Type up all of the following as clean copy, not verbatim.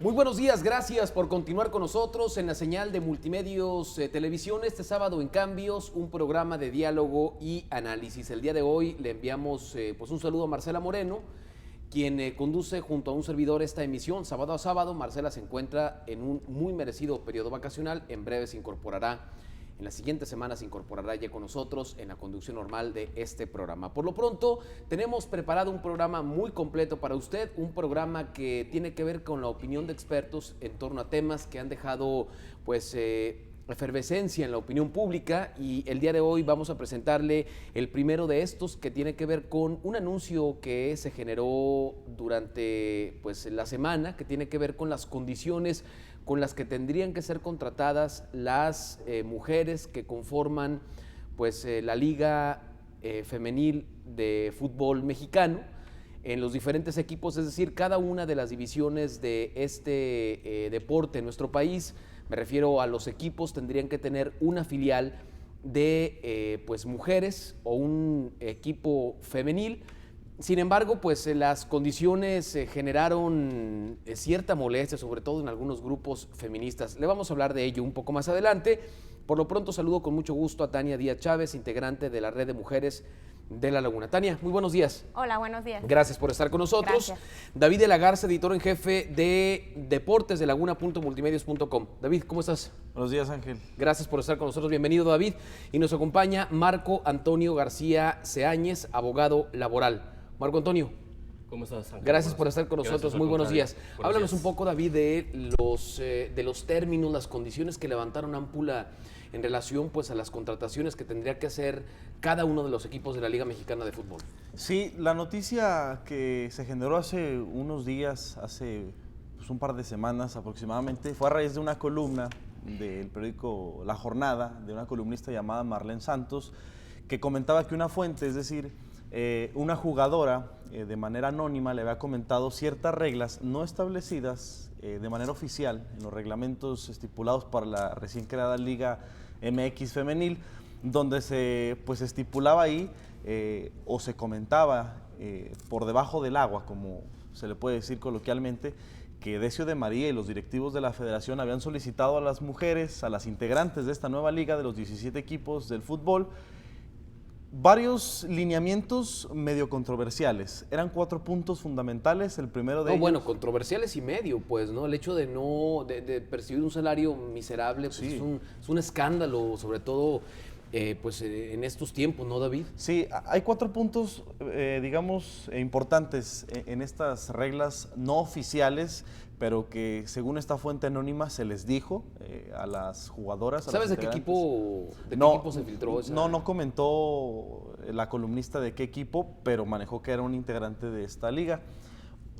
Muy buenos días, gracias por continuar con nosotros en la señal de Multimedios Televisión. Este sábado en Cambios, un programa de diálogo y análisis. El día de hoy le enviamos pues un saludo a Marcela Moreno, quien conduce junto a un servidor esta emisión sábado a sábado. Marcela se encuentra en un muy merecido periodo vacacional. En breve se incorporará, en las siguientes semanas se incorporará ya con nosotros en la conducción normal de este programa. Por lo pronto, tenemos preparado un programa muy completo para usted, un programa que tiene que ver con la opinión de expertos en torno a temas que han dejado pues efervescencia en la opinión pública, y el día de hoy vamos a presentarle el primero de estos, que tiene que ver con un anuncio que se generó durante pues la semana, que tiene que ver con las condiciones con las que tendrían que ser contratadas las mujeres que conforman pues la Liga Femenil de Fútbol Mexicano en los diferentes equipos, es decir, cada una de las divisiones de este deporte en nuestro país. Me refiero a los equipos, tendrían que tener una filial de pues mujeres o un equipo femenil. Sin embargo, pues las condiciones generaron cierta molestia, sobre todo en algunos grupos feministas. Le vamos a hablar de ello un poco más adelante. Por lo pronto saludo con mucho gusto a Tania Díaz Chávez, integrante de la Red de Mujeres de La Laguna. Tania, muy buenos días. Hola, buenos días. Gracias por estar con nosotros. Gracias. David de la Garza, editor en jefe de Deportes de Laguna.multimedios.com. David, ¿cómo estás? Buenos días, Ángel. Gracias por estar con nosotros. Bienvenido, David. Y nos acompaña Marco Antonio García Seáñez, abogado laboral. Marco Antonio, ¿cómo estás, Ángel? gracias por estar con nosotros. Muy buenos días. Háblanos un poco. poco, David, de los términos, las condiciones que levantaron ámpula en relación pues a las contrataciones que tendría que hacer cada uno de los equipos de la Liga Mexicana de Fútbol. Sí, la noticia que se generó hace unos días, hace pues, un par de semanas aproximadamente, fue a raíz de una columna del periódico La Jornada, de una columnista llamada Marlene Santos, que comentaba que una fuente, es decir, una jugadora de manera anónima le había comentado ciertas reglas no establecidas de manera oficial en los reglamentos estipulados para la recién creada Liga MX Femenil, donde se pues estipulaba ahí o se comentaba por debajo del agua, como se le puede decir coloquialmente, que Decio de María y los directivos de la federación habían solicitado a las mujeres, a las integrantes de esta nueva liga de los 17 equipos del fútbol, varios lineamientos medio controversiales. Eran 4 puntos fundamentales. El primero de ellos... Bueno, controversiales y medio, pues, ¿no? El hecho de percibir un salario miserable, pues, Sí. es un escándalo, sobre todo pues en estos tiempos, ¿no, David? Sí, hay 4 puntos, digamos, importantes en estas reglas no oficiales, pero que según esta fuente anónima se les dijo a las jugadoras. ¿Sabes de qué equipo se filtró esa? No comentó la columnista de qué equipo, pero manejó que era un integrante de esta liga.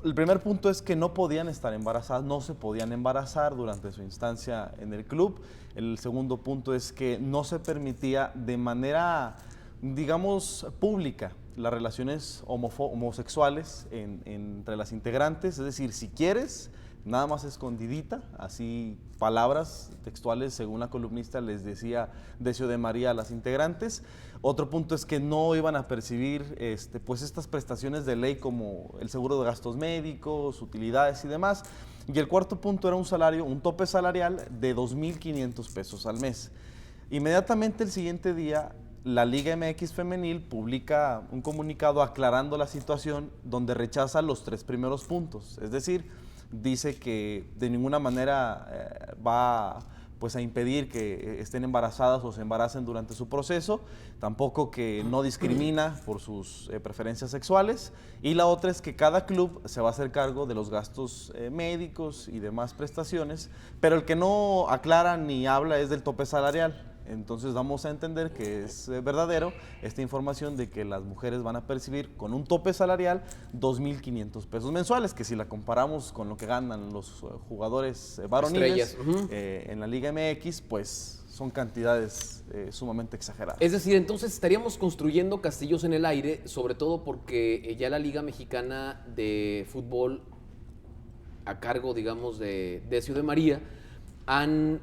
El primer punto es que no podían estar embarazadas, no se podían embarazar durante su instancia en el club. El segundo punto es que no se permitía de manera, digamos, pública las relaciones homosexuales entre las integrantes. Es decir, si quieres, nada más escondidita, así palabras textuales, según la columnista les decía Decio de María a las integrantes. Otro punto es que no iban a percibir pues estas prestaciones de ley como el seguro de gastos médicos, utilidades y demás. Y el cuarto punto era un tope salarial de 2,500 pesos al mes. Inmediatamente el siguiente día, la Liga MX Femenil publica un comunicado aclarando la situación, donde rechaza los 3 primeros puntos. Es decir, dice que de ninguna manera va pues a impedir que estén embarazadas o se embaracen durante su proceso, tampoco que no discrimina por sus preferencias sexuales, y la otra es que cada club se va a hacer cargo de los gastos médicos y demás prestaciones, pero el que no aclara ni habla es del tope salarial. Entonces damos a entender que es verdadero esta información de que las mujeres van a percibir con un tope salarial 2,500 pesos mensuales, que si la comparamos con lo que ganan los jugadores varoniles en la Liga MX, pues son cantidades sumamente exageradas. Es decir, entonces estaríamos construyendo castillos en el aire, sobre todo porque ya la Liga Mexicana de Fútbol, a cargo, digamos, de Decio de María, han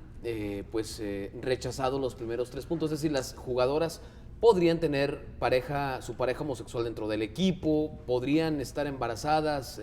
rechazado los primeros 3 puntos. Es decir, las jugadoras podrían tener su pareja homosexual dentro del equipo, podrían estar embarazadas.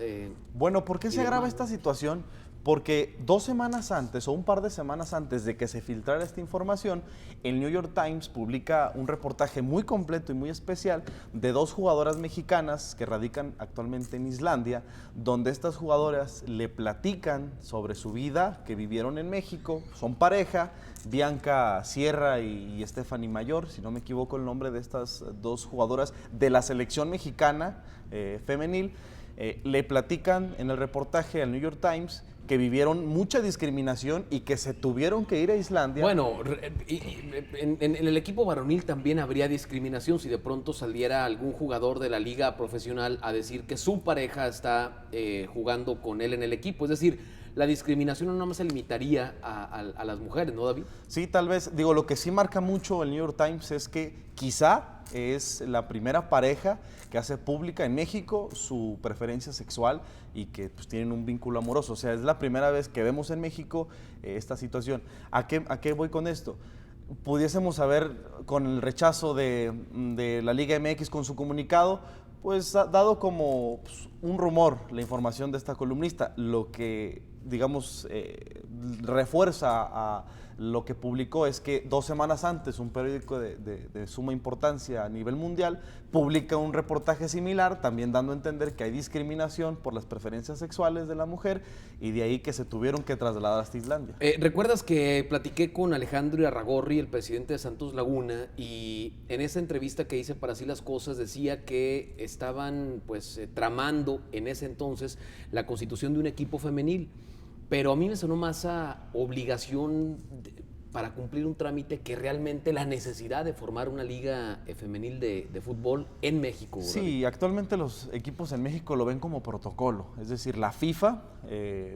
Bueno, ¿por qué se agrava esta situación? Porque 2 semanas antes o un par de semanas antes de que se filtrara esta información, el New York Times publica un reportaje muy completo y muy especial de 2 jugadoras mexicanas que radican actualmente en Islandia, donde estas jugadoras le platican sobre su vida que vivieron en México. Son pareja, Bianca Sierra y Stephanie Mayor, si no me equivoco el nombre de estas 2 jugadoras de la selección mexicana femenil. Le platican en el reportaje al New York Times que vivieron mucha discriminación y que se tuvieron que ir a Islandia. Bueno, en el equipo varonil también habría discriminación si de pronto saliera algún jugador de la liga profesional a decir que su pareja está jugando con él en el equipo. Es decir, la discriminación no nada más se limitaría a las mujeres, ¿no, David? Sí, tal vez. Digo, lo que sí marca mucho el New York Times es que quizá es la primera pareja que hace pública en México su preferencia sexual y que pues, tienen un vínculo amoroso. O sea, es la primera vez que vemos en México esta situación. ¿A qué voy con esto? Pudiésemos haber, con el rechazo de la Liga MX con su comunicado, pues ha dado como pues, un rumor la información de esta columnista, lo que, digamos, refuerza a lo que publicó es que 2 semanas antes un periódico de suma importancia a nivel mundial publica un reportaje similar, también dando a entender que hay discriminación por las preferencias sexuales de la mujer y de ahí que se tuvieron que trasladar hasta Islandia. ¿Recuerdas que platiqué con Alejandro Irarrágorri, el presidente de Santos Laguna, y en esa entrevista que hice para Así las Cosas decía que estaban pues tramando en ese entonces la constitución de un equipo femenil? Pero a mí me sonó más a obligación para cumplir un trámite que realmente la necesidad de formar una liga femenil de fútbol en México. Sí, actualmente los equipos en México lo ven como protocolo. Es decir, la FIFA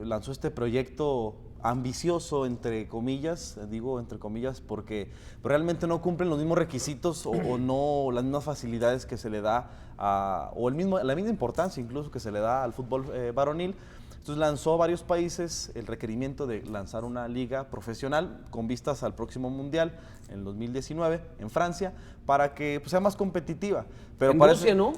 lanzó este proyecto ambicioso, entre comillas, digo entre comillas, porque realmente no cumplen los mismos requisitos o no las mismas facilidades que se le da la misma importancia incluso que se le da al fútbol varonil. Entonces lanzó a varios países el requerimiento de lanzar una liga profesional con vistas al próximo Mundial en 2019 en Francia para que pues, sea más competitiva. Pero ¿En Rusia, no?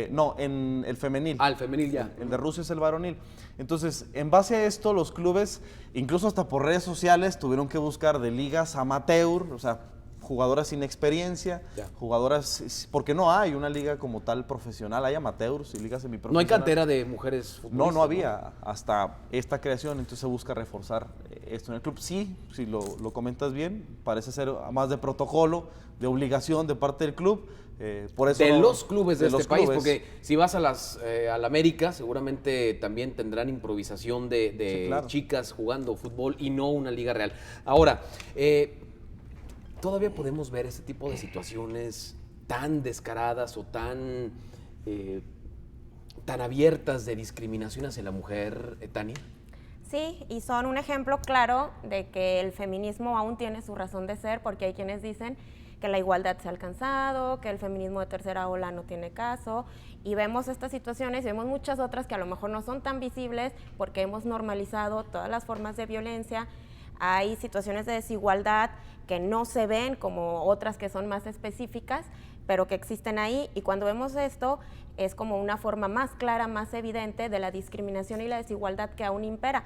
No, en el femenil. Ah, el femenil ya. El de Rusia es el varonil. Entonces, en base a esto, los clubes, incluso hasta por redes sociales, tuvieron que buscar de ligas amateur, o sea, jugadoras sin experiencia, jugadoras, porque no hay una liga como tal profesional, hay amateurs y ligas semiprofesionales. ¿No hay cantera de mujeres futbolistas? No había hasta esta creación, entonces se busca reforzar esto en el club. Sí, si lo comentas bien, parece ser más de protocolo, de obligación de parte del club. Por eso los clubes de este país, porque si vas a la América, seguramente también tendrán improvisación de sí, claro, chicas jugando fútbol y no una liga real. Ahora, todavía podemos ver ese tipo de situaciones tan descaradas o tan abiertas de discriminación hacia la mujer, Tania. Sí, y son un ejemplo claro de que el feminismo aún tiene su razón de ser, porque hay quienes dicen que la igualdad se ha alcanzado, que el feminismo de tercera ola no tiene caso, y vemos estas situaciones y vemos muchas otras que a lo mejor no son tan visibles porque hemos normalizado todas las formas de violencia. Hay situaciones de desigualdad que no se ven como otras que son más específicas, pero que existen ahí, y cuando vemos esto es como una forma más clara, más evidente de la discriminación y la desigualdad que aún impera.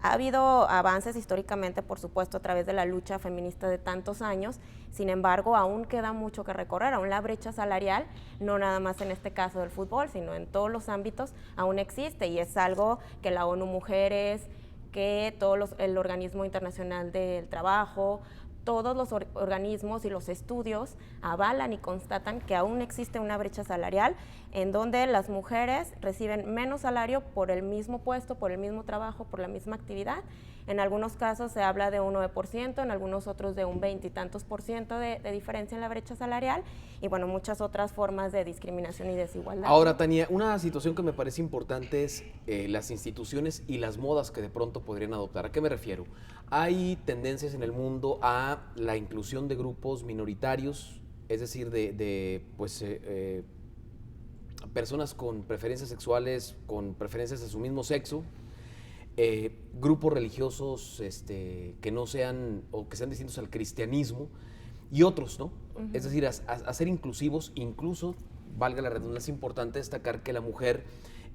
Ha habido avances históricamente, por supuesto, a través de la lucha feminista de tantos años, sin embargo, aún queda mucho que recorrer, aún la brecha salarial, no nada más en este caso del fútbol, sino en todos los ámbitos, aún existe, y es algo que la ONU Mujeres, que el Organismo Internacional del Trabajo, todos los organismos y los estudios avalan y constatan que aún existe una brecha salarial en donde las mujeres reciben menos salario por el mismo puesto, por el mismo trabajo, por la misma actividad. En algunos casos se habla de un 9%, en algunos otros de un 20 y tantos % de diferencia en la brecha salarial, y bueno, muchas otras formas de discriminación y desigualdad. Ahora, Tania, una situación que me parece importante es las instituciones y las modas que de pronto podrían adoptar. ¿A qué me refiero? Hay tendencias en el mundo a la inclusión de grupos minoritarios, es decir, personas con preferencias sexuales, con preferencias de su mismo sexo, grupos religiosos que no sean o que sean distintos al cristianismo y otros, ¿no? Uh-huh. Es decir, a ser inclusivos, incluso, valga la redundancia, es importante destacar que la mujer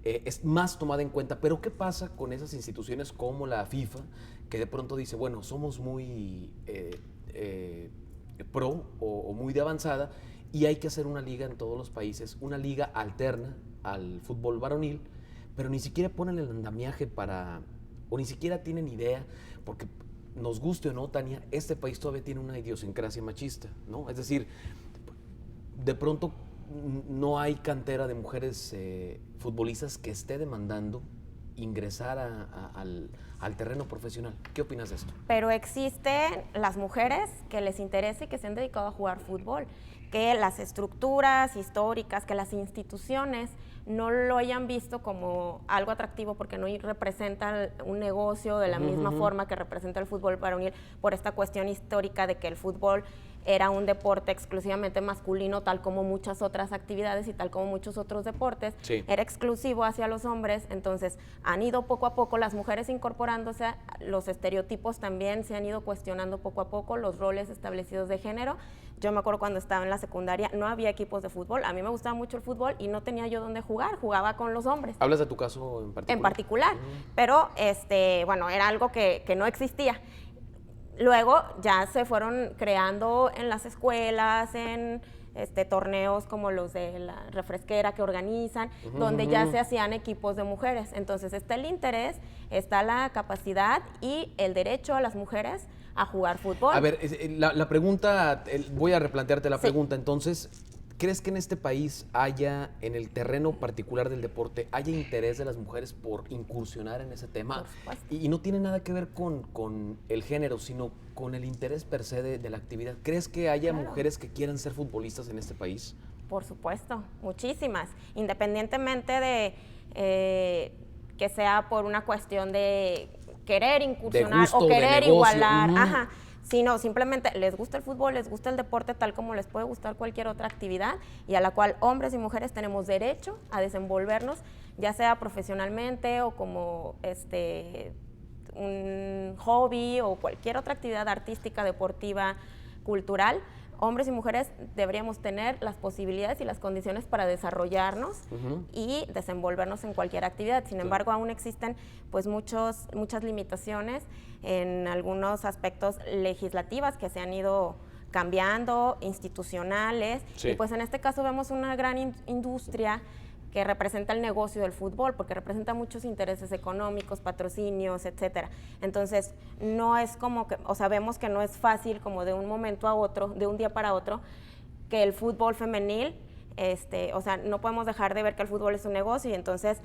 es más tomada en cuenta. Pero ¿qué pasa con esas instituciones como la FIFA, que de pronto dice, bueno, somos muy pro o muy de avanzada y hay que hacer una liga en todos los países, una liga alterna al fútbol varonil, pero ni siquiera ponen el andamiaje o ni siquiera tienen idea, porque nos guste o no, Tania, este país todavía tiene una idiosincrasia machista, ¿no? Es decir, de pronto no hay cantera de mujeres futbolistas que esté demandando ingresar al terreno profesional. ¿Qué opinas de esto? Pero existen las mujeres que les interesa y que se han dedicado a jugar fútbol, que las estructuras históricas, que las instituciones no lo hayan visto como algo atractivo porque no representa un negocio de la misma forma que representa el fútbol varonil, por esta cuestión histórica de que el fútbol era un deporte exclusivamente masculino, tal como muchas otras actividades y tal como muchos otros deportes, sí, era exclusivo hacia los hombres. Entonces han ido poco a poco las mujeres incorporándose, los estereotipos también se han ido cuestionando poco a poco, los roles establecidos de género. Yo me acuerdo cuando estaba en la secundaria, no había equipos de fútbol, a mí me gustaba mucho el fútbol y no tenía yo dónde jugar, jugaba con los hombres. ¿Hablas de tu caso en particular? En particular, pero bueno, era algo que no existía. Luego ya se fueron creando en las escuelas, en torneos como los de la refresquera que organizan, donde ya se hacían equipos de mujeres. Entonces está el interés, está la capacidad y el derecho a las mujeres a jugar fútbol. A ver, la pregunta, voy a replantearte la Sí. pregunta. Entonces, ¿crees que en este país haya, en el terreno particular del deporte, haya interés de las mujeres por incursionar en ese tema? Por supuesto. Y no tiene nada que ver con el género, sino con el interés per se de la actividad. ¿Crees que haya mujeres que quieran ser futbolistas en este país? Por supuesto, muchísimas, independientemente de que sea por una cuestión de querer incursionar gusto, o de querer negocio. igualar, Ujú. ajá, sino simplemente les gusta el fútbol, les gusta el deporte tal como les puede gustar cualquier otra actividad y a la cual hombres y mujeres tenemos derecho a desenvolvernos, ya sea profesionalmente o como un hobby o cualquier otra actividad artística, deportiva, cultural. Hombres y mujeres deberíamos tener las posibilidades y las condiciones para desarrollarnos y desenvolvernos en cualquier actividad. Sin embargo, aún existen pues muchas limitaciones en algunos aspectos legislativas que se han ido cambiando, institucionales, Sí. y pues en este caso vemos una gran industria que representa el negocio del fútbol, porque representa muchos intereses económicos, patrocinios, etcétera. Entonces, no es como que, o sea, vemos que no es fácil como de un momento a otro, de un día para otro, que el fútbol femenil, o sea, no podemos dejar de ver que el fútbol es un negocio y entonces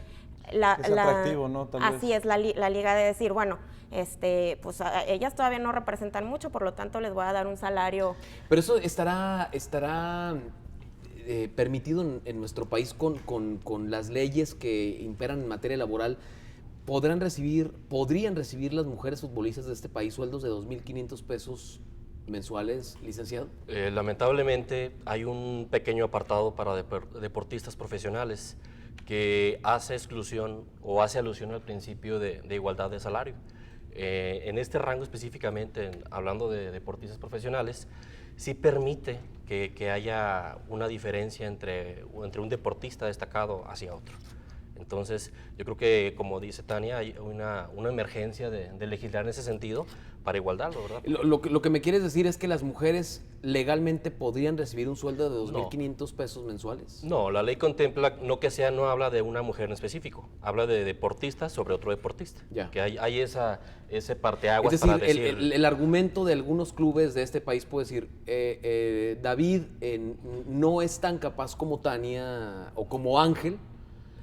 Es atractivo, ¿no? Tal así vez. es la liga de decir, bueno, pues ellas todavía no representan mucho, por lo tanto les voy a dar un salario. Pero eso estará permitido en nuestro país con las leyes que imperan en materia laboral. ¿Podrían recibir las mujeres futbolistas de este país sueldos de 2.500 pesos mensuales, licenciado? Lamentablemente hay un pequeño apartado para deportistas profesionales que hace exclusión o hace alusión al principio de igualdad de salario. En este rango específicamente, hablando de deportistas profesionales, sí permite que haya una diferencia entre un deportista destacado hacia otro. Entonces, yo creo que, como dice Tania, hay una emergencia de legislar en ese sentido para igualarlo, ¿verdad? Lo que me quieres decir es que las mujeres legalmente podrían recibir un sueldo de 2.500 pesos mensuales. No, la ley contempla no habla de una mujer en específico, habla de deportistas sobre otro deportista. Ya. Que hay ese parteaguas Es decir, para decir. el argumento de algunos clubes de este país puede decir, David no es tan capaz como Tania o como Ángel,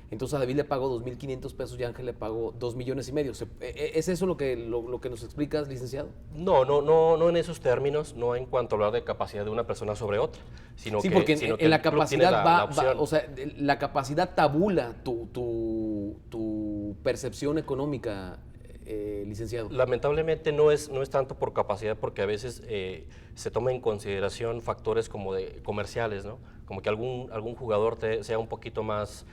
entonces a David le pago 2.500 pesos y a Ángel le pago 2,5 millones. ¿Es eso lo que nos explicas, licenciado? No en esos términos, no en cuanto a hablar de capacidad de una persona sobre otra, sino Sí, que porque sino que en la el club tiene capacidad opción. o sea, la capacidad tabula tu percepción económica, licenciado. Lamentablemente no es tanto por capacidad, porque a veces se toma en consideración factores como de comerciales, ¿no? Como que algún jugador sea un poquito más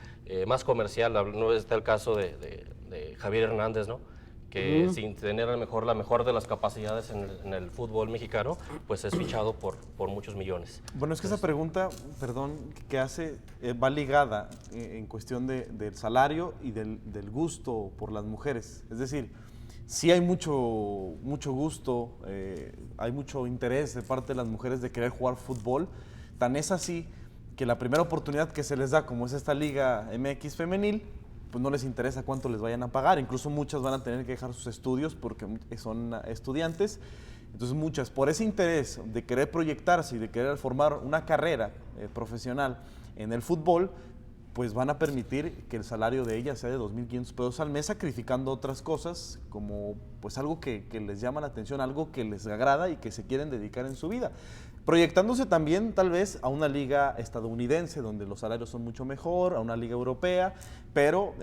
comercial. No está el caso de Javier Hernández, ¿no? que sin tener a lo mejor la mejor de las capacidades en el fútbol mexicano, pues es fichado por muchos millones. Bueno, es que esa pregunta, perdón, que hace, va ligada en cuestión del salario y del gusto por las mujeres. Es decir, sí hay mucho gusto, hay mucho interés de parte de las mujeres de querer jugar fútbol. Tan es así que la primera oportunidad que se les da, como es esta Liga MX femenil, pues no les interesa cuánto les vayan a pagar. Incluso muchas van a tener que dejar sus estudios porque son estudiantes. Entonces muchas, por ese interés de querer proyectarse y de querer formar una carrera profesional en el fútbol, pues van a permitir que el salario de ellas sea de 2.500 pesos al mes, sacrificando otras cosas como pues algo que les llama la atención, algo que les agrada y que se quieren dedicar en su vida. Proyectándose también tal vez a una liga estadounidense donde los salarios son mucho mejor, a una liga europea, pero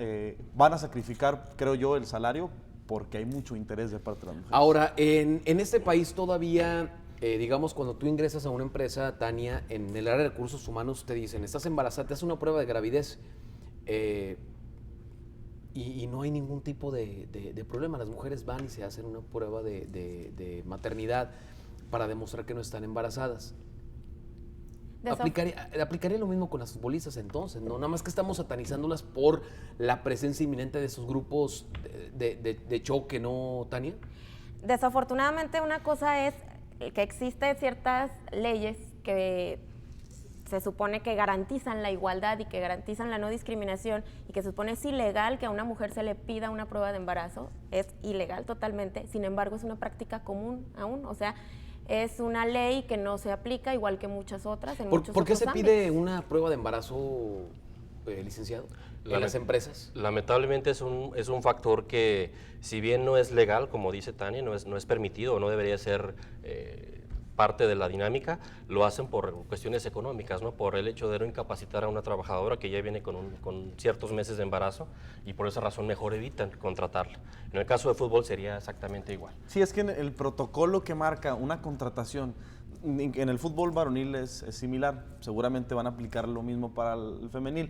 van a sacrificar, creo yo, el salario porque hay mucho interés de parte de las mujeres. Ahora, en este país todavía, digamos, cuando tú ingresas a una empresa, Tania, en el área de recursos humanos te dicen, estás embarazada, te hacen una prueba de gravidez y no hay ningún tipo de problema. Las mujeres van y se hacen una prueba de maternidad para demostrar que no están embarazadas. Aplicaría lo mismo con las futbolistas entonces, ¿no? Nada más que estamos satanizándolas por la presencia inminente de esos grupos de choque, ¿no, Tania? Desafortunadamente, una cosa es que existen ciertas leyes que se supone que garantizan la igualdad y que garantizan la no discriminación y que se supone es ilegal que a una mujer se le pida una prueba de embarazo, es ilegal totalmente, sin embargo es una práctica común aún, o sea, es una ley que no se aplica igual que muchas otras en muchos ¿Por qué otros se ámbitos. pide una prueba de embarazo, licenciado, en las empresas? Lamentablemente es un factor que, si bien no es legal, como dice Tania, no es permitido, no debería ser parte de la dinámica, lo hacen por cuestiones económicas, ¿no? Por el hecho de no incapacitar a una trabajadora que ya viene con ciertos meses de embarazo y por esa razón mejor evitan contratarla. En el caso de fútbol sería exactamente igual. Sí, es que en el protocolo que marca una contratación, en el fútbol varonil es similar, seguramente van a aplicar lo mismo para el femenil.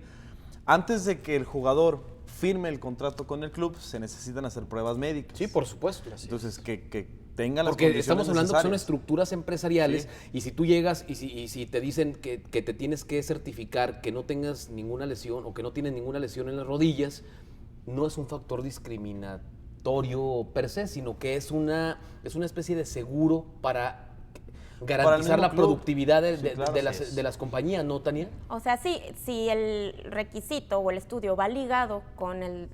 Antes de que el jugador firme el contrato con el club, se necesitan hacer pruebas médicas. Sí, por supuesto. Entonces, que tenga las Porque condiciones estamos hablando que son necesarias. estructuras empresariales, Sí. y si tú llegas y si te dicen que te tienes que certificar que no tengas ninguna lesión o que no tienes ninguna lesión en las rodillas, no es un factor discriminatorio per se, sino que es una especie de seguro para garantizar la mismo club. productividad Sí, claro, de las compañías, ¿no, Tania? O sea, sí, si el requisito o el estudio va ligado con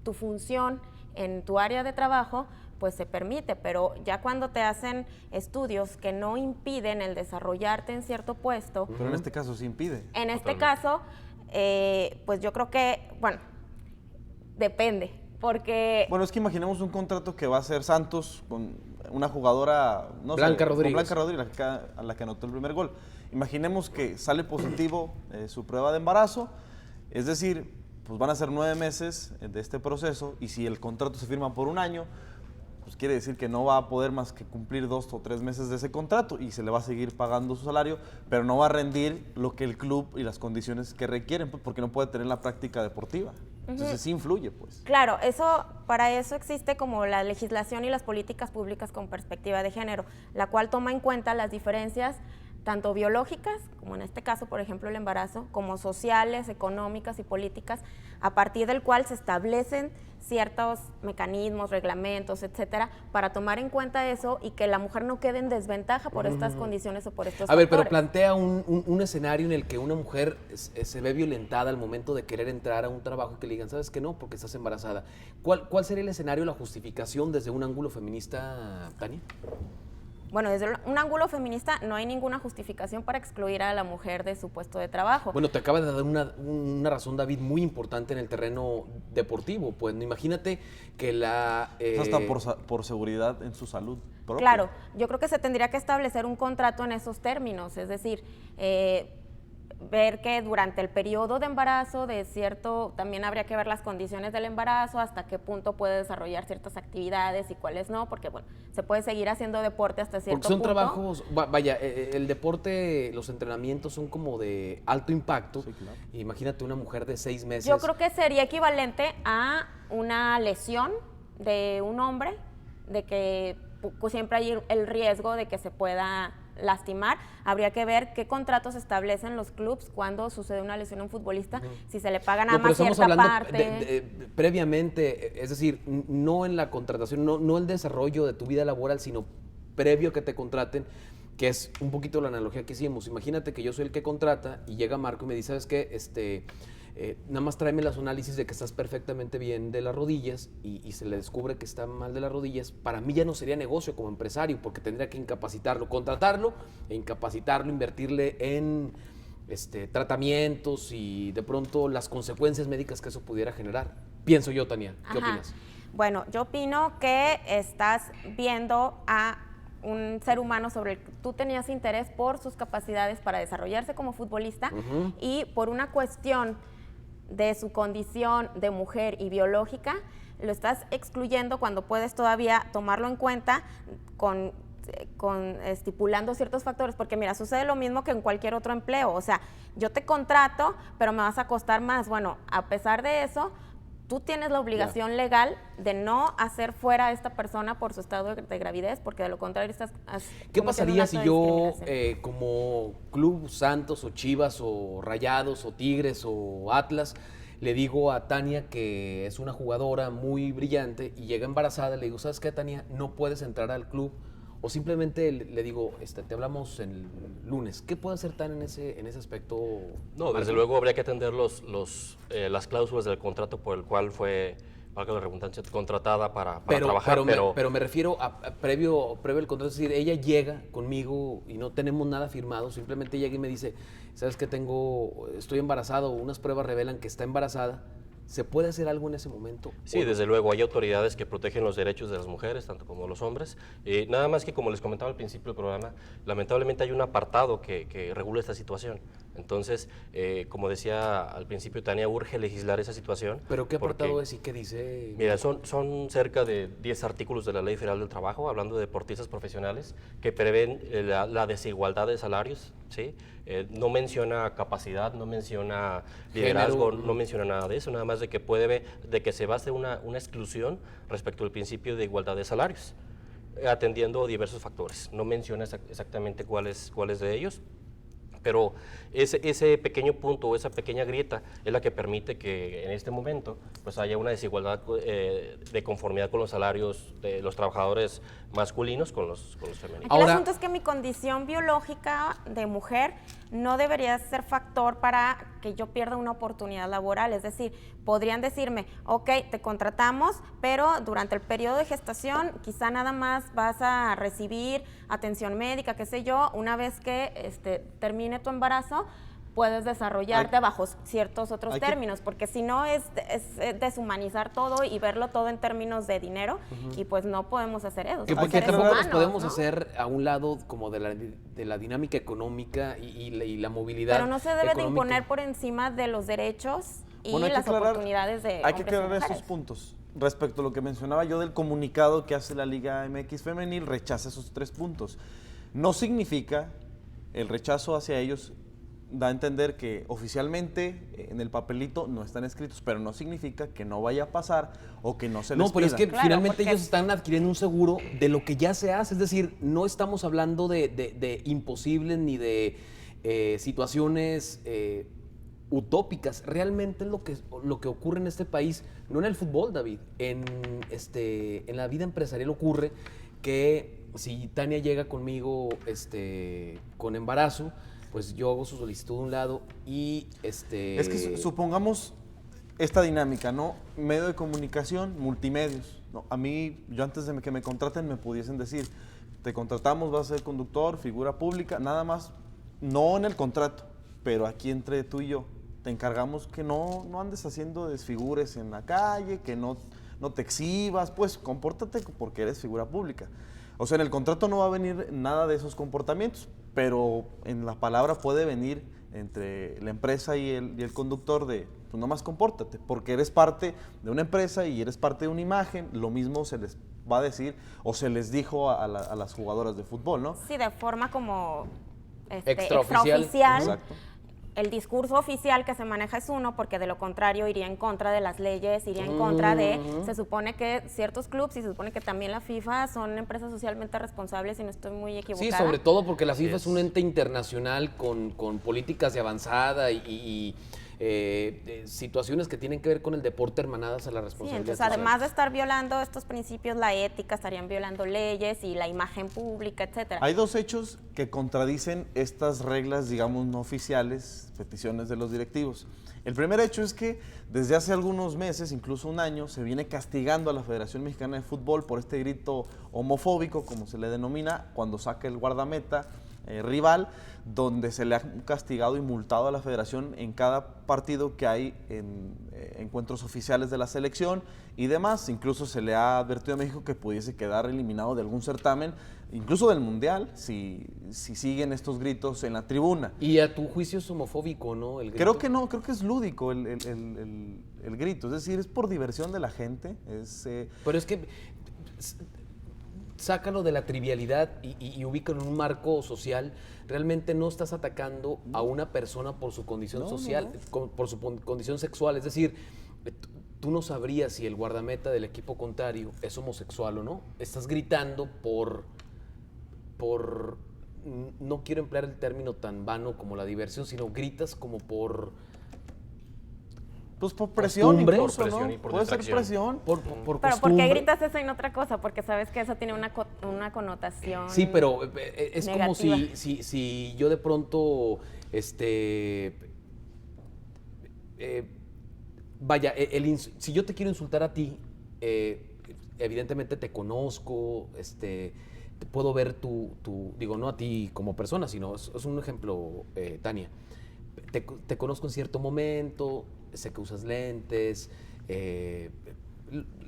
tu función en tu área de trabajo, pues se permite, pero ya cuando te hacen estudios que no impiden el desarrollarte en cierto puesto, Pero en este caso sí impide. en este caso, pues yo creo que, bueno, depende, porque... Bueno, es que imaginemos un contrato que va a ser Santos con una jugadora, no Blanca sé, Rodríguez. con Blanca Rodríguez, a la que anotó el primer gol. Imaginemos que sale positivo su prueba de embarazo, es decir, pues van a ser 9 meses de este proceso, y si el contrato se firma por un año, pues quiere decir que no va a poder más que cumplir 2 o 3 meses de ese contrato y se le va a seguir pagando su salario, pero no va a rendir lo que el club y las condiciones que requieren, pues, porque no puede tener la práctica deportiva. Entonces sí influye, pues. Claro, para eso existe como la legislación y las políticas públicas con perspectiva de género, la cual toma en cuenta las diferencias tanto biológicas, como en este caso, por ejemplo, el embarazo, como sociales, económicas y políticas, a partir del cual se establecen ciertos mecanismos, reglamentos, etcétera, para tomar en cuenta eso y que la mujer no quede en desventaja por estas condiciones o por estos A ver, pero factores. plantea un escenario en el que una mujer se ve violentada al momento de querer entrar a un trabajo y que le digan, ¿sabes qué? No, porque estás embarazada. ¿Cuál sería el escenario, la justificación desde un ángulo feminista, Tania? Bueno, desde un ángulo feminista no hay ninguna justificación para excluir a la mujer de su puesto de trabajo. Bueno, te acaba de dar una razón, David, muy importante en el terreno deportivo. Pues imagínate que Hasta por seguridad en su salud propia. Claro, yo creo que se tendría que establecer un contrato en esos términos, es decir, ver que durante el periodo de embarazo también habría que ver las condiciones del embarazo, hasta qué punto puede desarrollar ciertas actividades y cuáles no, porque bueno, se puede seguir haciendo deporte hasta cierto Porque son punto. trabajos, vaya, el deporte, los entrenamientos son como de alto impacto. Sí, claro. Imagínate una mujer de 6 meses. Yo creo que sería equivalente a una lesión de un hombre, de que siempre hay el riesgo de que se pueda lastimar. Habría que ver qué contratos establecen los clubes cuando sucede una lesión a un futbolista, si se le paga nada más cierta parte. Previamente, es decir, no en la contratación, no el desarrollo de tu vida laboral, sino previo que te contraten, que es un poquito la analogía que hicimos. Imagínate que yo soy el que contrata y llega Marco y me dice, ¿sabes qué? Nada más tráeme los análisis de que estás perfectamente bien de las rodillas y se le descubre que está mal de las rodillas. Para mí ya no sería negocio como empresario, porque tendría que incapacitarlo, contratarlo e incapacitarlo, invertirle en tratamientos y de pronto las consecuencias médicas que eso pudiera generar. Pienso yo, Tania. ¿Qué opinas? Bueno, yo opino que estás viendo a un ser humano sobre el que tú tenías interés por sus capacidades para desarrollarse como futbolista y por una cuestión de su condición de mujer y biológica, lo estás excluyendo cuando puedes todavía tomarlo en cuenta con estipulando ciertos factores, porque mira, sucede lo mismo que en cualquier otro empleo, o sea, yo te contrato, pero me vas a costar más. Bueno, a pesar de eso, tú tienes la obligación legal de no hacer fuera a esta persona por su estado de gravidez, porque de lo contrario estás ¿Qué pasaría si yo, como Club Santos o Chivas o Rayados o Tigres o Atlas, le digo a Tania que es una jugadora muy brillante y llega embarazada, le digo, ¿sabes qué, Tania? No puedes entrar al club. O simplemente le digo, te hablamos el lunes. ¿Qué puede hacer Tania en ese aspecto? No, Marco? desde luego habría que atender las cláusulas del contrato por el cual fue, valga la redundancia, contratada para trabajar. Pero me refiero a previo al contrato, es decir, ella llega conmigo y no tenemos nada firmado, simplemente llega y me dice, ¿sabes qué? Estoy embarazado, unas pruebas revelan que está embarazada. ¿Se puede hacer algo en ese momento? Sí, desde luego, hay autoridades que protegen los derechos de las mujeres, tanto como los hombres. Nada más que, como les comentaba al principio del programa, lamentablemente hay un apartado que regula esta situación. Entonces, como decía al principio, Tania, urge legislar esa situación. ¿Pero qué apartado es y qué dice? Mira, son cerca de 10 artículos de la Ley Federal del Trabajo, hablando de deportistas profesionales, que prevén la desigualdad de salarios, ¿sí? No menciona capacidad, no menciona liderazgo, no menciona nada de eso, nada más de que se base una exclusión respecto al principio de igualdad de salarios, atendiendo diversos factores. No menciona exactamente cuáles de ellos, pero ese pequeño punto o esa pequeña grieta es la que permite que en este momento pues haya una desigualdad de conformidad con los salarios de los trabajadores masculinos con los femeninos. Aquí el asunto es que mi condición biológica de mujer no debería ser factor para que yo pierda una oportunidad laboral. Es decir, podrían decirme, ok, te contratamos, pero durante el periodo de gestación quizá nada más vas a recibir atención médica, qué sé yo. Una vez que termine tu embarazo, puedes desarrollarte bajo ciertos otros términos, porque si no es deshumanizar todo y verlo todo en términos de dinero, y pues no podemos hacer eso. ¿Qué tampoco nos podemos hacer a un lado como de la dinámica económica y la movilidad? Pero no se debe económica de imponer por encima de los derechos y las oportunidades de Hay que aclarar estos puntos. Respecto a lo que mencionaba yo del comunicado que hace la Liga MX Femenil, rechaza esos 3 puntos. No significa, el rechazo hacia ellos da a entender que oficialmente en el papelito no están escritos, pero no significa que no vaya a pasar o que no se les pida. No, pero es que finalmente ellos están adquiriendo un seguro de lo que ya se hace, es decir, no estamos hablando de imposibles ni de situaciones utópicas. Realmente es lo que ocurre en este país, no en el fútbol, David, en la vida empresarial ocurre que si Tania llega conmigo con embarazo, pues yo hago su solicitud de un lado y Es que supongamos esta dinámica, ¿no? Medio de comunicación, multimedios, ¿no? A mí, yo antes de que me contraten me pudiesen decir, te contratamos, vas a ser conductor, figura pública, nada más, no en el contrato, pero aquí entre tú y yo, te encargamos que no andes haciendo desfigures en la calle, que no te exhibas, pues compórtate porque eres figura pública. O sea, en el contrato no va a venir nada de esos comportamientos, pero en la palabra puede venir entre la empresa y el conductor de, pues nomás compórtate, porque eres parte de una empresa y eres parte de una imagen. Lo mismo se les va a decir o se les dijo a las jugadoras de fútbol, ¿no? Sí, de forma como extraoficial. Exacto. el discurso oficial que se maneja es uno, porque de lo contrario iría en contra de las leyes, iría en contra de, se supone que ciertos clubes y se supone que también la FIFA son empresas socialmente responsables, si no estoy muy equivocada. Sí, sobre todo porque la FIFA es un ente internacional con políticas de avanzada y situaciones que tienen que ver con el deporte hermanadas a la Sí, responsabilidad entonces social. además de estar violando estos principios, la ética, estarían violando leyes y la imagen pública, etcétera. Hay dos hechos que contradicen estas reglas, digamos, no oficiales, peticiones de los directivos. El primer hecho es que desde hace algunos meses, incluso un año, se viene castigando a la Federación Mexicana de Fútbol por este grito homofóbico, como se le denomina, cuando saca el guardameta rival, donde se le ha castigado y multado a la federación en cada partido que hay en encuentros oficiales de la selección y demás. Incluso se le ha advertido a México que pudiese quedar eliminado de algún certamen, incluso del Mundial, si siguen estos gritos en la tribuna. Y a tu juicio es homofóbico, ¿no? El grito. Creo que no, creo que es lúdico el grito, es decir, es por diversión de la gente. Pero es que sácalo de la trivialidad y ubícalo en un marco social. Realmente no estás atacando a una persona por su condición social, por su condición sexual. Es decir, tú no sabrías si el guardameta del equipo contrario es homosexual o no. Estás gritando por no quiero emplear el término tan vano como la diversión, sino gritas como por... Pues por presión, costumbre, incluso, por presión ¿no? y por Puede ser distracción. presión. Por Pero ¿por costumbre. qué gritas eso y no otra cosa? Porque sabes que eso tiene una connotación Sí, pero es como negativa. si yo de pronto, vaya, si yo te quiero insultar a ti, evidentemente te conozco, te puedo ver digo, no a ti como persona, sino es un ejemplo, Tania. Te conozco en cierto momento, sé que usas lentes,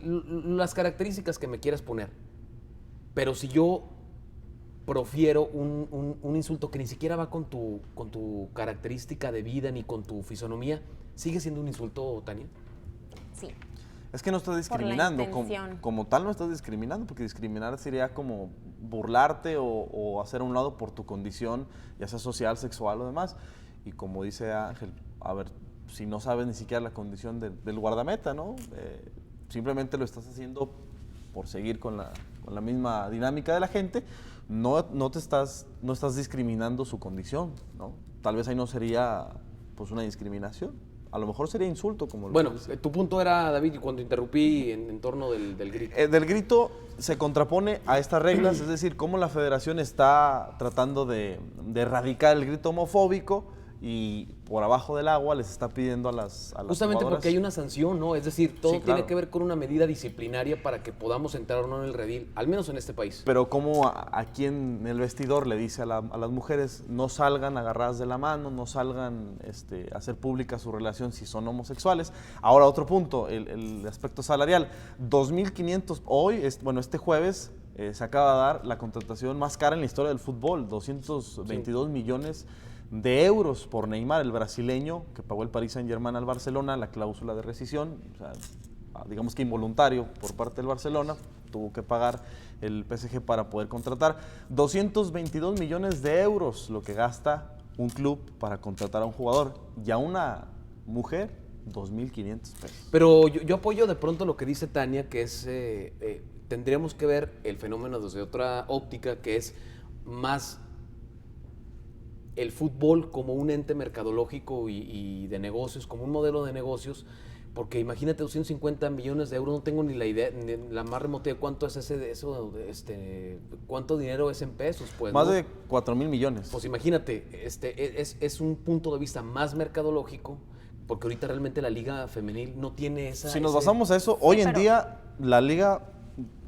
las características que me quieras poner. Pero si yo profiero un insulto que ni siquiera va con tu característica de vida ni con tu fisonomía, ¿sigue siendo un insulto, Tania? Sí. Es que no estás Por la discriminando, intención. como tal no estás discriminando, porque discriminar sería como burlarte o hacer a un lado por tu condición, ya sea social, sexual o demás. Y como dice Ángel, a ver, si no sabes ni siquiera la condición del guardameta, ¿no? Simplemente lo estás haciendo por seguir con la misma dinámica de la gente, no estás discriminando su condición, ¿no? Tal vez ahí no sería pues una discriminación, a lo mejor sería insulto, como lo Bueno, dice. tu punto era, David, cuando interrumpí en torno del grito. Del grito se contrapone a estas reglas, es decir, cómo la federación está tratando de erradicar el grito homofóbico y por abajo del agua les está pidiendo a las Justamente jugadoras. porque hay una sanción, ¿no? Es decir, todo Sí, tiene claro. que ver con una medida disciplinaria para que podamos entrar o no en el redil, al menos en este país. Pero como aquí en el vestidor le dice a las mujeres, no salgan agarradas de la mano, no salgan a hacer pública su relación si son homosexuales. Ahora otro punto, el aspecto salarial. 2.500, hoy, este jueves, se acaba de dar la contratación más cara en la historia del fútbol, 222 millones de euros por Neymar, el brasileño, que pagó el Paris Saint-Germain al Barcelona, la cláusula de rescisión, o sea, digamos que involuntario por parte del Barcelona, tuvo que pagar el PSG para poder contratar. 222 millones de euros lo que gasta un club para contratar a un jugador, y a una mujer 2.500 pesos. Pero yo apoyo de pronto lo que dice Tania, que es, tendríamos que ver el fenómeno desde otra óptica, que es más el fútbol como un ente mercadológico y de negocios, como un modelo de negocios, porque imagínate 250 millones de euros, no tengo ni la idea, ni la más remota de cuánto es cuánto dinero es en pesos, pues. Más ¿no? de 4.000 millones. Pues imagínate, es un punto de vista más mercadológico, porque ahorita realmente la liga femenil no tiene esa... Si nos basamos a eso, hoy en pero- día la liga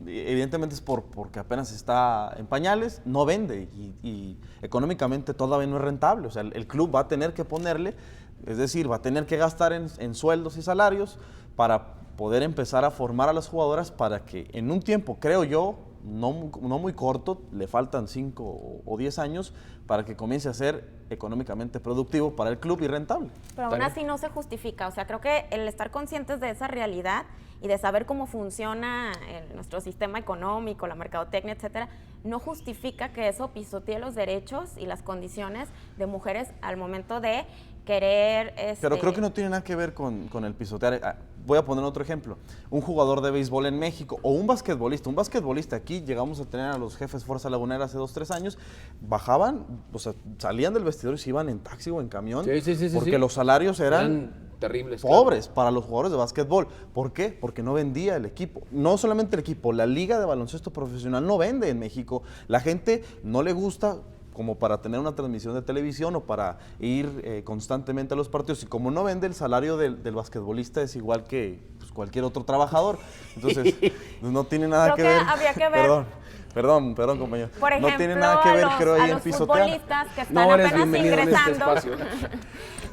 evidentemente es porque apenas está en pañales, no vende y económicamente todavía no es rentable. O sea, el club va a tener que ponerle, es decir, va a tener que gastar en sueldos y salarios para poder empezar a formar a las jugadoras para que en un tiempo, creo yo, no muy corto, le faltan 5 o 10 años para que comience a ser económicamente productivo para el club y rentable. Pero aún así no se justifica. O sea, creo que el estar conscientes de esa realidad y de saber cómo funciona nuestro sistema económico, la mercadotecnia, etcétera, no justifica que eso pisotee los derechos y las condiciones de mujeres al momento de querer... Pero creo que no tiene nada que ver con el pisotear. Voy a poner otro ejemplo. Un jugador de béisbol en México o un basquetbolista. Un basquetbolista, aquí llegamos a tener a los jefes Fuerza Lagunera hace 2, 3 años, bajaban, o sea, salían del vestidor y se iban en taxi o en camión, porque los salarios eran terribles, pobres para los jugadores de básquetbol. ¿Por qué? Porque no vendía el equipo. No solamente el equipo, la liga de baloncesto profesional no vende en México. La gente no le gusta como para tener una transmisión de televisión o para ir constantemente a los partidos. Y como no vende, el salario del basquetbolista es igual que pues, cualquier otro trabajador. Entonces, pues, no tiene nada que ver. Habría que ver. Perdón, compañero. Por ejemplo, no tiene nada que ver, creo, ahí en pisotear. Futbolistas que están apenas ingresando.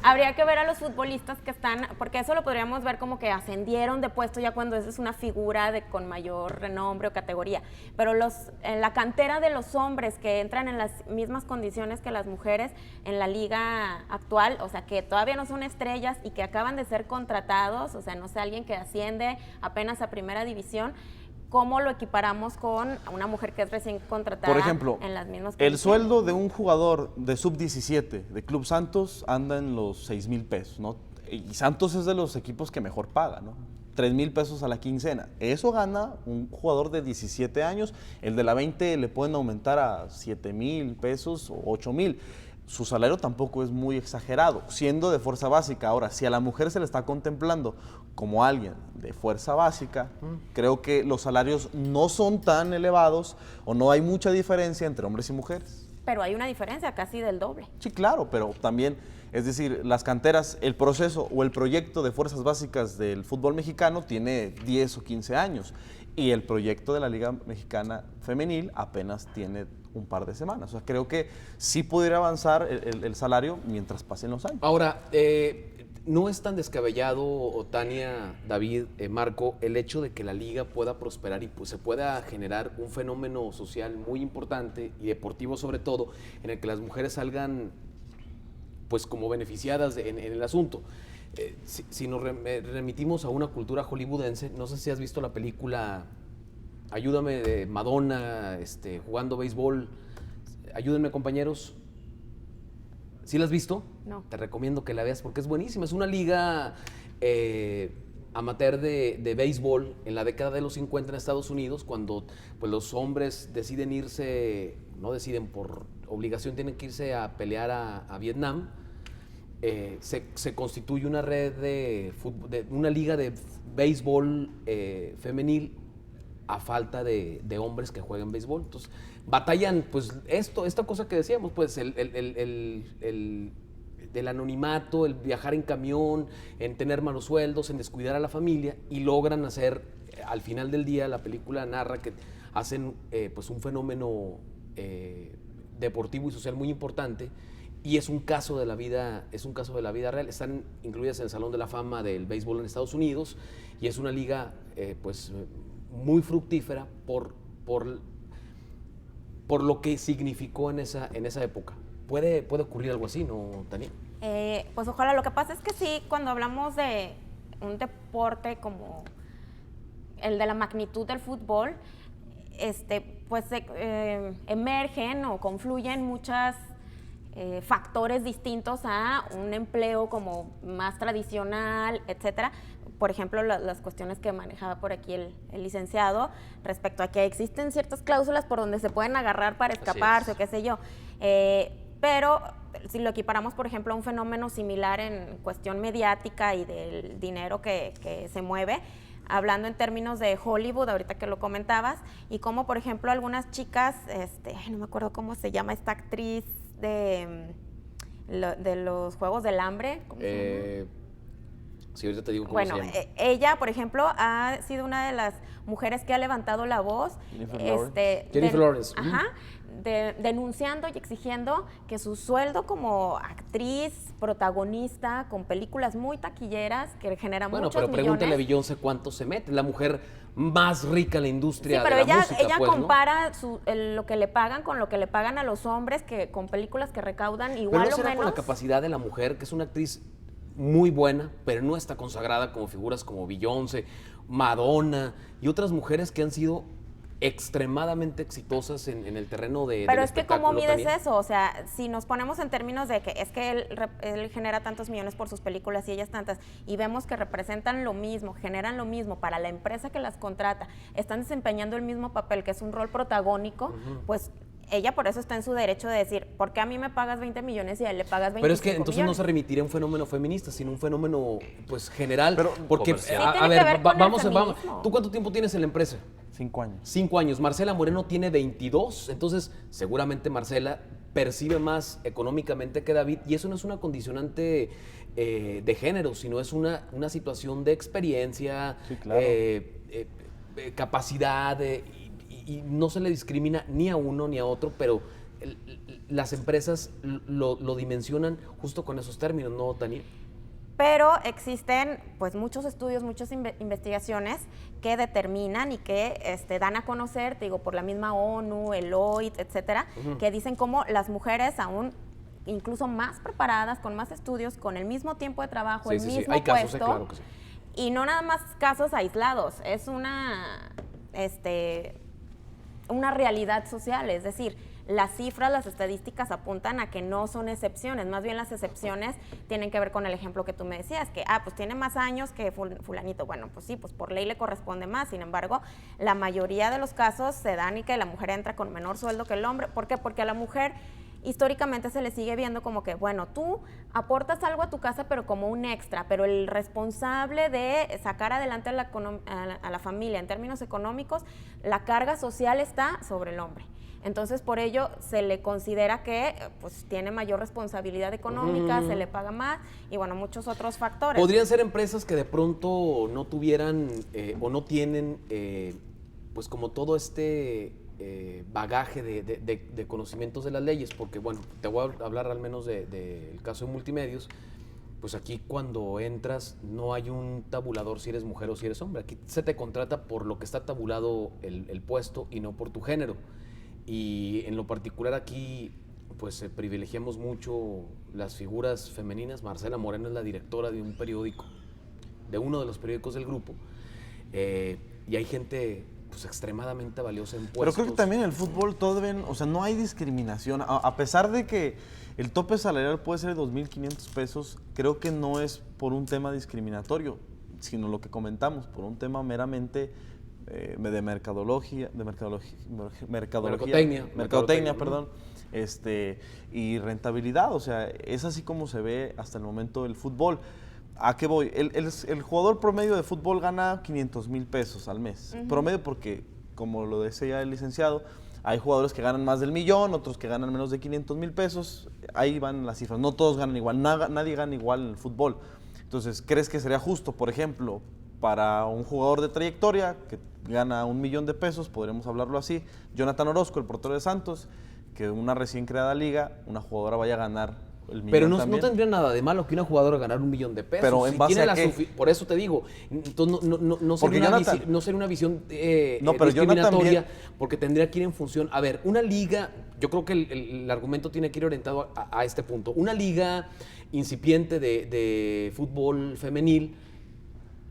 Habría que ver a los futbolistas que están, porque eso lo podríamos ver como que ascendieron de puesto ya cuando esa es una figura con mayor renombre o categoría. Pero en la cantera de los hombres que entran en las mismas condiciones que las mujeres en la liga actual, o sea, que todavía no son estrellas y que acaban de ser contratados, o sea, no sé, alguien que asciende apenas a primera división, ¿cómo lo equiparamos con una mujer que es recién contratada? Por ejemplo, en las mismas el condiciones? sueldo de un jugador de sub-17 de Club Santos anda en los 6,000 pesos, ¿no? Y Santos es de los equipos que mejor paga, ¿no? 3,000 pesos a la quincena. Eso gana un jugador de 17 años. El de la 20 le pueden aumentar a 7,000 pesos o 8,000. Su salario tampoco es muy exagerado, siendo de fuerza básica. Ahora, si a la mujer se le está contemplando como alguien de fuerza básica, creo que los salarios no son tan elevados o no hay mucha diferencia entre hombres y mujeres. Pero hay una diferencia casi del doble. Sí, claro, pero también, es decir, las canteras, el proceso o el proyecto de fuerzas básicas del fútbol mexicano tiene 10 o 15 años y el proyecto de la Liga Mexicana Femenil apenas tiene un par de semanas. O sea, creo que sí pudiera avanzar el salario mientras pasen los años. Ahora, no es tan descabellado, Tania, David, Marco, el hecho de que la liga pueda prosperar y pues, se pueda generar un fenómeno social muy importante y deportivo sobre todo, en el que las mujeres salgan pues como beneficiadas en el asunto. Si nos remitimos a una cultura hollywoodense, no sé si has visto la película Ayúdame de Madonna jugando béisbol. Ayúdenme, compañeros. ¿Sí la has visto? No. Te recomiendo que la veas porque es buenísima. Es una liga amateur de béisbol en la década de los 50 en Estados Unidos, cuando pues, los hombres deciden irse, no deciden por obligación, tienen que irse a pelear a Vietnam. Se constituye una red de una liga de béisbol femenil a falta de hombres que jueguen béisbol. Entonces, batallan, pues, esta cosa que decíamos, pues, del anonimato, el viajar en camión, en tener malos sueldos, en descuidar a la familia, y logran hacer, al final del día, la película narra que hacen, pues, un fenómeno deportivo y social muy importante, y es un caso de la vida real. Están incluidas en el Salón de la Fama del béisbol en Estados Unidos, y es una liga, pues, muy fructífera por lo que significó en esa época. ¿Puede ocurrir algo así, no, Tania? Pues ojalá. Lo que pasa es que sí, cuando hablamos de un deporte como el de la magnitud del fútbol, pues emergen o confluyen muchos factores distintos a un empleo como más tradicional, etcétera. Por ejemplo, las cuestiones que manejaba por aquí el licenciado respecto a que existen ciertas cláusulas por donde se pueden agarrar para escaparse o qué sé yo. Pero si lo equiparamos, por ejemplo, a un fenómeno similar en cuestión mediática y del dinero que se mueve, hablando en términos de Hollywood, ahorita que lo comentabas, y como, por ejemplo, algunas chicas, no me acuerdo cómo se llama esta actriz de los Juegos del Hambre. ¿Cómo se llama? Sí, ahorita te digo cómo bueno, se llama. Ella, por ejemplo, ha sido una de las mujeres que ha levantado la voz. Jennifer Lawrence. Ajá, denunciando y exigiendo que su sueldo como actriz, protagonista, con películas muy taquilleras, que generan muchos millones. Bueno, pero pregúntale a Beyoncé cuánto se mete. La mujer más rica en la industria de la música. Sí, pero ella pues, compara lo que le pagan con lo que le pagan a los hombres que con películas que recaudan igual pero no o será menos. con la capacidad de la mujer, que es una actriz muy buena, pero no está consagrada como figuras como Beyoncé, Madonna y otras mujeres que han sido extremadamente exitosas en el terreno de Pero del es que ¿cómo espectáculo, mides Tania. eso? O sea, si nos ponemos en términos de que es que él genera tantos millones por sus películas y ellas tantas, y vemos que representan lo mismo, generan lo mismo para la empresa que las contrata, están desempeñando el mismo papel, que es un rol protagónico, pues ella por eso está en su derecho de decir, ¿por qué a mí me pagas 20 millones y a él le pagas 25 Pero es que entonces no millones? se remitiría a un fenómeno feminista, sino un fenómeno pues general. Porque, comercial. Sí, a tiene ver, que ver con el vamos. feminismo. ¿Tú cuánto tiempo tienes en la empresa? 5 años. 5 años. Marcela Moreno tiene 22, entonces seguramente Marcela percibe más económicamente que David, y eso no es una condicionante de género, sino es una situación de experiencia, Sí, claro. capacidad, y no se le discrimina ni a uno ni a otro, pero las empresas lo dimensionan justo con esos términos, ¿no, Tania? Pero existen pues muchos estudios, muchas investigaciones que determinan y que dan a conocer, te digo, por la misma ONU, el OIT, etcétera, que dicen cómo las mujeres aún incluso más preparadas, con más estudios, con el mismo tiempo de trabajo, Sí, el sí, sí. mismo Hay casos, puesto, claro que sí. y no nada más casos aislados, es una realidad social, es decir, las cifras, las estadísticas apuntan a que no son excepciones, más bien las excepciones tienen que ver con el ejemplo que tú me decías, que, pues tiene más años que fulanito, bueno, pues sí, pues por ley le corresponde más, sin embargo, la mayoría de los casos se dan y que la mujer entra con menor sueldo que el hombre, ¿por qué? Porque a la mujer históricamente se le sigue viendo como que, bueno, tú aportas algo a tu casa, pero como un extra, pero el responsable de sacar adelante a la familia en términos económicos, la carga social está sobre el hombre. Entonces, por ello, se le considera que pues tiene mayor responsabilidad económica, se le paga más y, bueno, muchos otros factores. ¿Podrían ser empresas que de pronto no tuvieran o no tienen pues como todo este bagaje de conocimientos de las leyes? Porque, bueno, te voy a hablar al menos del caso de Multimedios. Pues aquí cuando entras no hay un tabulador si eres mujer o si eres hombre. Aquí se te contrata por lo que está tabulado el puesto y no por tu género. Y en lo particular aquí, pues privilegiamos mucho las figuras femeninas. Marcela Moreno es la directora de un periódico, de uno de los periódicos del grupo, y hay gente pues extremadamente valiosa en puestos. Pero creo que también en el fútbol o sea, no hay discriminación. A pesar de que el tope salarial puede ser de 2.500 pesos, creo que no es por un tema discriminatorio, sino lo que comentamos, por un tema meramente de mercadotecnia, perdón, y rentabilidad. O sea, es así como se ve hasta el momento el fútbol. ¿A qué voy? El jugador promedio de fútbol gana 500,000 pesos al mes. Promedio porque, como lo decía el licenciado, hay jugadores que ganan más del millón, otros que ganan menos de 500,000 pesos. Ahí van las cifras. No todos ganan igual, nadie gana igual en el fútbol. Entonces, ¿crees que sería justo, por ejemplo, para un jugador de trayectoria que gana 1,000,000 de pesos, podríamos hablarlo así, Jonathan Orozco, el portero de Santos, que una recién creada liga, una jugadora vaya a ganar el millón? Pero no también? nada de malo que una jugadora ganara 1,000,000 de pesos. Pero ¿en base a qué? Por eso te digo, entonces no Porque sería una visión No, pero Jonathan discriminatoria, bien. porque tendría que ir en función. A ver, una liga, yo creo que el argumento tiene que ir orientado a este punto. Una liga incipiente de fútbol femenil,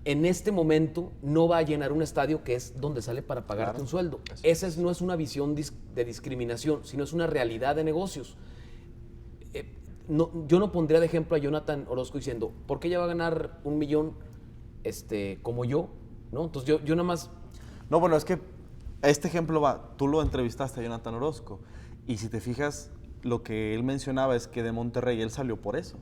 en este momento no va a llenar un estadio que es donde sale para pagarte Claro. un sueldo. Esa no es una visión de discriminación, sino es una realidad de negocios. Yo no pondría de ejemplo a Jonathan Orozco diciendo, ¿por qué ella va a ganar 1,000,000 como yo? ¿No? Entonces yo nada más... No, bueno, es que este ejemplo va, tú lo entrevistaste a Jonathan Orozco, y si te fijas, lo que él mencionaba es que de Monterrey él salió por eso.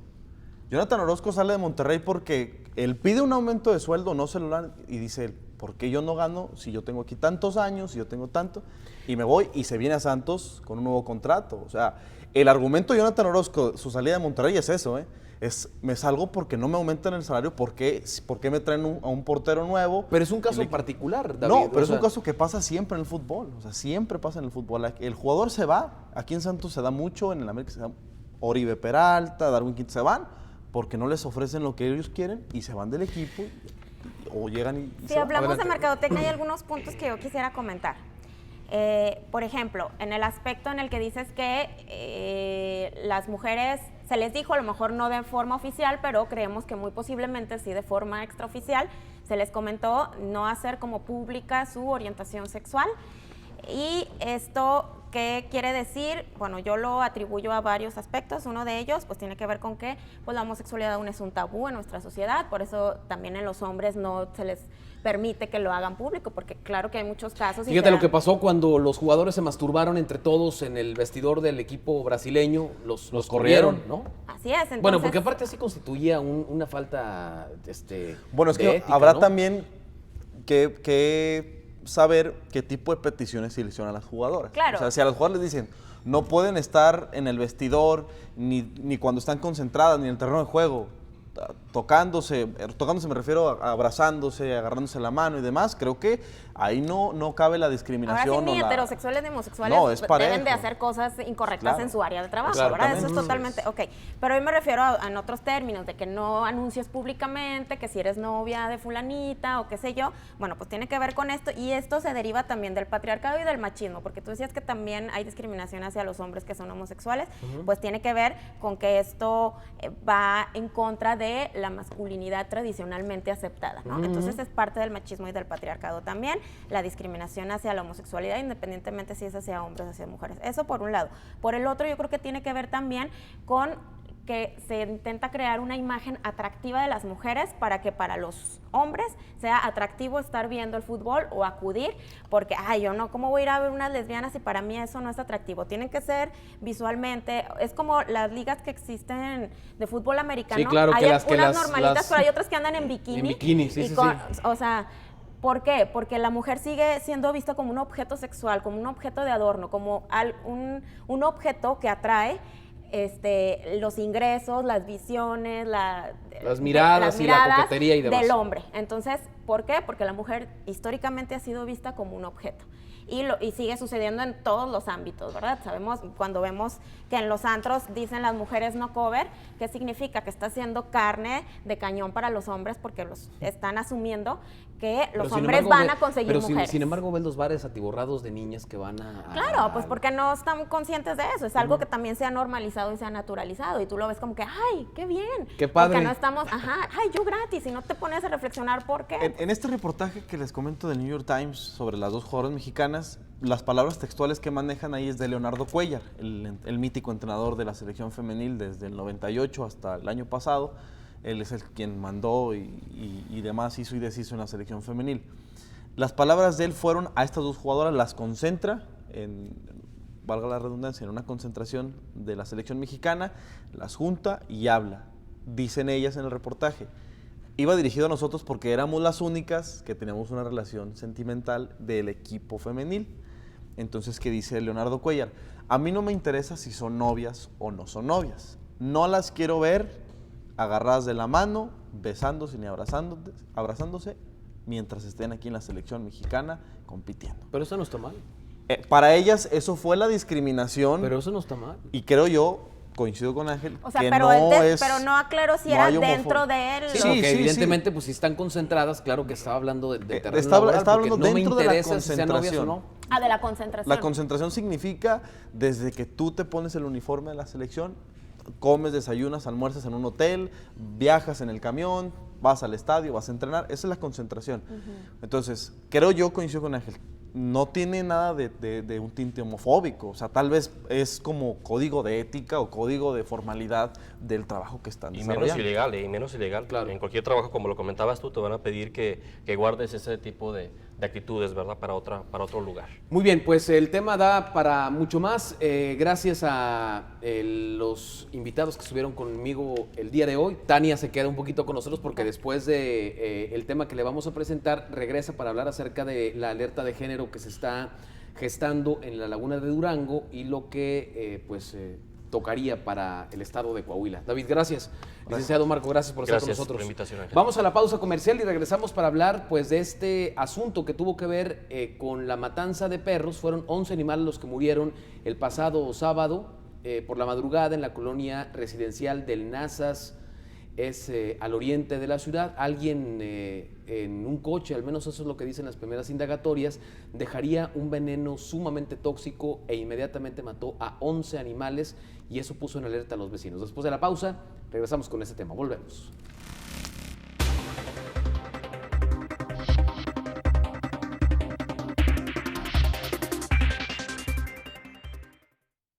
Jonathan Orozco sale de Monterrey porque él pide un aumento de sueldo, no se lo dan, y dice él, ¿por qué yo no gano si yo tengo aquí tantos años, si yo tengo tanto? Y me voy y se viene a Santos con un nuevo contrato. O sea, el argumento de Jonathan Orozco, su salida de Monterrey es eso, es me salgo porque no me aumentan el salario, ¿por qué me traen a un portero nuevo? Pero es un caso particular, David. No, pero es un caso que pasa siempre en el fútbol, o sea, siempre pasa en el fútbol. El jugador se va, aquí en Santos se da mucho, en el América se da, Oribe Peralta, Darwin Quintana, se van porque no les ofrecen lo que ellos quieren y se van del equipo o llegan y Si se van. hablamos Adelante. de mercadotecnia, hay algunos puntos que yo quisiera comentar. Por ejemplo, en el aspecto en el que dices que las mujeres, se les dijo a lo mejor no de forma oficial, pero creemos que muy posiblemente sí de forma extraoficial, se les comentó no hacer como pública su orientación sexual. Y esto, ¿qué quiere decir? Bueno, yo lo atribuyo a varios aspectos. Uno de ellos, pues tiene que ver con que pues, la homosexualidad aún es un tabú en nuestra sociedad, por eso también en los hombres no se les permite que lo hagan público, porque claro que hay muchos casos. Fíjate lo que pasó cuando los jugadores se masturbaron entre todos en el vestidor del equipo brasileño, los corrieron, ¿no? Así es. Entonces, Bueno, porque aparte así constituía una falta Bueno, es de que ética, habrá ¿no? también que saber qué tipo de peticiones se le hicieron a las jugadoras. Claro. O sea, si a las jugadoras les dicen, no pueden estar en el vestidor, ni cuando están concentradas, ni en el terreno de juego, tocándose me refiero a abrazándose, agarrándose la mano y demás, creo que ahí no cabe la discriminación. ahora sí, ni o la... heterosexuales ni homosexuales No, es parejo. deben de hacer cosas incorrectas Claro. en su área de trabajo, Claro, ¿verdad? Eso es exactamente. totalmente, ok. Pero hoy me refiero en otros términos, de que no anuncies públicamente que si eres novia de fulanita o qué sé yo, bueno, pues tiene que ver con esto, y esto se deriva también del patriarcado y del machismo, porque tú decías que también hay discriminación hacia los hombres que son homosexuales, pues tiene que ver con que esto va en contra de la masculinidad tradicionalmente aceptada, ¿no? Entonces es parte del machismo y del patriarcado también, la discriminación hacia la homosexualidad, independientemente si es hacia hombres o hacia mujeres. Eso por un lado. Por el otro, yo creo que tiene que ver también con que se intenta crear una imagen atractiva de las mujeres para que para los hombres sea atractivo estar viendo el fútbol o acudir, porque, ay, yo no, ¿cómo voy a ir a ver unas lesbianas si para mí eso no es atractivo? Tienen que ser visualmente, es como las ligas que existen de fútbol americano. Sí, claro, hay que las- unas normalitas, pero hay otras que andan en En bikini, sí, y sí, con- sí. O sea, ¿por qué? Porque la mujer sigue siendo vista como un objeto sexual, como un objeto de adorno, como un objeto que atrae los ingresos, las visiones, Las miradas y la coquetería y demás. del hombre. Entonces, ¿por qué? Porque la mujer históricamente ha sido vista como un objeto. Y sigue sucediendo en todos los ámbitos, ¿verdad? Sabemos, cuando vemos que en los antros dicen las mujeres no cover, ¿qué significa? Que está siendo carne de cañón para los hombres, porque los están asumiendo que Pero los sin hombres embargo, van a conseguir pero mujeres. sin embargo ven los bares atiborrados de niñas que van a... Claro, pues porque no están conscientes de eso. Es algo que también se ha normalizado y se ha naturalizado. Y tú lo ves como que, ¡ay, qué bien! ¡Qué padre! Porque no estamos, ¡ay, yo gratis! Y no te pones a reflexionar por qué. En este reportaje que les comento del New York Times sobre las dos jugadoras mexicanas, las palabras textuales que manejan ahí es de Leonardo Cuéllar, el mítico entrenador de la selección femenil desde el 98 hasta el año pasado. Él es el quien mandó y demás hizo y deshizo en la selección femenil. Las palabras de él fueron a estas dos jugadoras, las concentra, valga la redundancia, en una concentración de la selección mexicana, las junta y habla. Dicen ellas en el reportaje, iba dirigido a nosotros porque éramos las únicas que teníamos una relación sentimental del equipo femenil. Entonces, ¿qué dice Leonardo Cuéllar? A mí no me interesa si son novias o no son novias. No las quiero ver agarradas de la mano, besándose ni abrazándose, mientras estén aquí en la selección mexicana compitiendo. Pero eso no está mal. Para ellas eso fue la discriminación. Pero eso no está mal. Y creo yo, coincido con Ángel, O sea, que pero, pero no aclaró si no era hay dentro de él. Sí, Sí, porque sí, evidentemente, pues si están concentradas, claro que estaba hablando de terreno Estaba laboral, porque hablando no me dentro de la interesa si sean novias o no. Ah, de la concentración. La concentración significa desde que tú te pones el uniforme de la selección, comes, desayunas, almuerzas en un hotel, viajas en el camión, vas al estadio, vas a entrenar, esa es la concentración. Entonces, creo yo, coincido con Ángel, no tiene nada de un tinte homofóbico, o sea, tal vez es como código de ética o código de formalidad del trabajo que están Y desarrollando. menos ilegal. Claro. En cualquier trabajo, como lo comentabas tú, te van a pedir que guardes ese tipo de actitudes, ¿verdad? Para otro lugar. Muy bien, pues el tema da para mucho más. Gracias a los invitados que estuvieron conmigo el día de hoy. Tania se queda un poquito con nosotros porque después de el tema que le vamos a presentar, regresa para hablar acerca de la alerta de género que se está gestando en la laguna de Durango y lo que tocaría para el estado de Coahuila. David, gracias. Licenciado Marco, gracias por estar con Gracias nosotros. por la invitación, Ángel. Vamos a la pausa comercial y regresamos para hablar pues de este asunto que tuvo que ver con la matanza de perros. Fueron 11 animales los que murieron el pasado sábado por la madrugada en la colonia residencial del Nazas. Es al oriente de la ciudad. Alguien en un coche, al menos eso es lo que dicen las primeras indagatorias, dejaría un veneno sumamente tóxico e inmediatamente mató a 11 animales y eso puso en alerta a los vecinos. Después de la pausa, regresamos con este tema. Volvemos.